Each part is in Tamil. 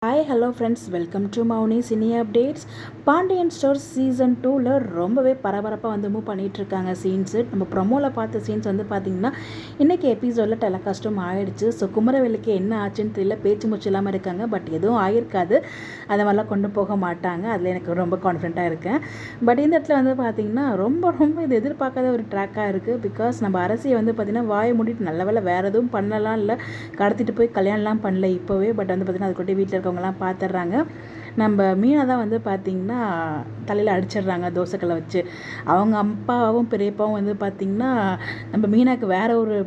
Hi hello friends, welcome to Mouni cine updates. Pandian Stores season 2ல ரொம்பவே பரபரப்பாக வந்து மூவ் பண்ணிகிட்ருக்காங்க சீன்ஸு. நம்ம ப்ரொமோவில் பார்த்த சீன்ஸ் வந்து பார்த்திங்கன்னா இன்றைக்கி எபிசோடில் டெலகாஸ்ட்டும் ஆகிடுச்சு. ஸோ குமரவேலுக்கு என்ன ஆச்சுன்னு தெரியல, பேச்சு மூச்சு இல்லாமல் இருக்காங்க. பட் எதுவும் ஆகிருக்காது, அதை மாதிரிலாம் கொண்டு போக மாட்டாங்க. அதில் எனக்கு ரொம்ப கான்ஃபிடென்ட்டாக இருக்கேன். பட் இந்த இடத்துல வந்து பார்த்திங்கன்னா ரொம்ப இது எதிர்பார்க்காத ஒரு ட்ராக்காக இருக்குது. பிகாஸ் நம்ம அரசியை வந்து பார்த்திங்கன்னா வாயை மூடிட்டு நல்ல வேலை வேறு எதுவும் பண்ணலாம், இல்லை கடத்திட்டு போய் கல்யாணம்லாம் பண்ணல இப்போவே. பட் வந்து பார்த்திங்கன்னா அதுக்கிட்டே வீட்டில் இருக்கவங்கலாம் பார்த்துட்றாங்க. நம்ம மீனை தான் வந்து பார்த்திங்கன்னா தலையில் அடிச்சிடுறாங்க தோசைக்கல்லை வச்சு. அவங்க அப்பாவும் பெரியப்பாவும் வந்து பார்த்திங்கன்னா நம்ம மீனாக்கு வேறு ஒரு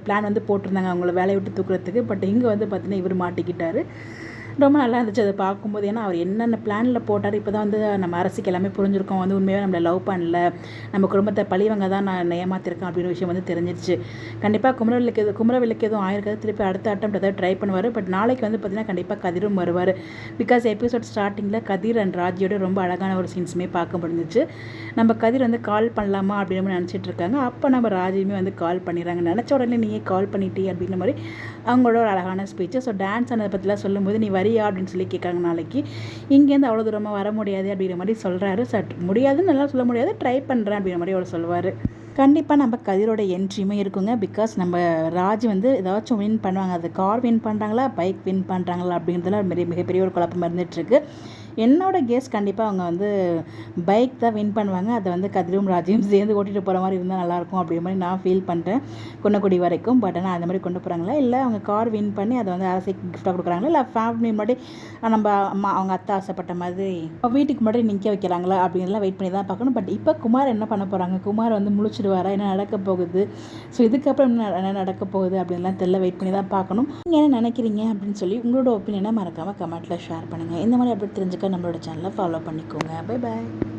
பிளான் வந்து போட்டிருந்தாங்க அவங்கள வேலையை விட்டு தூக்குறதுக்கு. பட் இங்கே வந்து பார்த்திங்கன்னா இவர் மாட்டிக்கிட்டார். ரொம்ப நல்லா இருந்துச்சு அதை பார்க்கும்போது. ஏன்னா அவர் என்னென்ன பிளானில் போட்டார், இப்போ தான் வந்து நம்ம அரசுக்கு எல்லாமே புரிஞ்சிருக்கோம். வந்து உண்மையாக நம்மளை லவ் பண்ணல, நம்ம குடும்பத்தை பழிவங்க தான் நான் ஏமாத்திருக்கேன் அப்படின்னு விஷயம் வந்து தெரிஞ்சிருச்சு. கண்டிப்பாக குமரவேலுக்கு எதுவும் ஆயிருக்காது. திருப்பி அடுத்த அட்டம் ஏதாவது ட்ரை பண்ணுவார். பட் நாளைக்கு வந்து பார்த்திங்கன்னா கண்டிப்பாக கதிரும் வருவார். பிகாஸ் எபிசோட் ஸ்டார்டிங்கில் கதிர் அண்ட் ராஜியோட ரொம்ப அழகான ஒரு சீன்ஸுமே பார்க்க முடிஞ்சிச்சு. நம்ம கதிர் வந்து கால் பண்ணலாமா அப்படின்னு நினச்சிட்டு இருக்காங்க. அப்போ நம்ம ராஜியுமே வந்து கால் பண்ணிடுறாங்க. நினச்ச உடனே நீயே கால் பண்ணிட்டே அப்படின்ற மாதிரி அவங்களோட ஒரு அழகான ஸ்பீச்சு. ஸோ டான்ஸ் ஆனதை பற்றிலாம் சொல்லும்போது நீ வரியா அப்படின்னு சொல்லி கேட்காங்க. நாளைக்கு இங்கேருந்து அவ்வளோ தூரமாக வர முடியாது அப்படிங்கிற மாதிரி சொல்கிறாரு. முடியாதுன்னு நல்லா சொல்ல முடியாது, ட்ரை பண்ணுறேன் அப்படிங்கிற மாதிரி அவர் சொல்லுவார். கண்டிப்பாக நம்ம கதிரோட என்ட்ரியுமே இருக்குங்க. பிகாஸ் நம்ம ராஜ் வந்து ஏதாச்சும் வின் பண்ணுவாங்க. அது கார் வின் பண்ணுறாங்களா, பைக் வின் பண்ணுறாங்களா அப்படிங்கிறதுல மிகப்பெரிய ஒரு குழப்பம் இருந்துகிட்ருக்கு. என்னோட கேஸ் கண்டிப்பாக அவங்க வந்து பைக் தான் வின் பண்ணுவாங்க. அதை வந்து கதிரும் ராஜையும் சேர்ந்து ஓட்டிகிட்டு போகிற மாதிரி இருந்தால் நல்லாயிருக்கும் அப்படிங்கிற மாதிரி நான் ஃபீல் பண்ணுறேன் குன்னக்குடி வரைக்கும். பட் ஆனால் அந்த மாதிரி கொண்டு போகிறாங்களா, இல்லை அவங்க கார் வின் பண்ணி அதை வந்து அரசுக்கு கிஃப்டாக கொடுக்குறாங்களா, இல்லை ஃபேமிலி முன்னாடி நம்ம அம்மா அவங்க அத்தை ஆசைப்பட்ட மாதிரி வீட்டுக்கு முன்னாடி நிற்க வைக்கிறாங்களா அப்படிங்கிறலாம் வெயிட் பண்ணி தான் பார்க்கணும். பட் இப்போ குமார் என்ன பண்ண போகிறாங்க, குமார் வந்து முழிச்சிடுவாரா, என்ன நடக்க போகுது, ஸோ இதுக்கப்புறம் என்ன நடக்க போகுது அப்படின்லாம் தெரியல, வெயிட் பண்ணி தான் பார்க்கணும். நீங்கள் என்ன நினைக்கிறீங்க அப்படின்னு சொல்லி உங்களோட ஒப்பீனியனை மறக்காமல் கமெண்ட்டில் ஷேர் பண்ணுங்கள். இந்த மாதிரி அப்படி தெரிஞ்சுக்க நம்மளோட சேனலை ஃபாலோ பண்ணிக்கோங்க. Bye bye.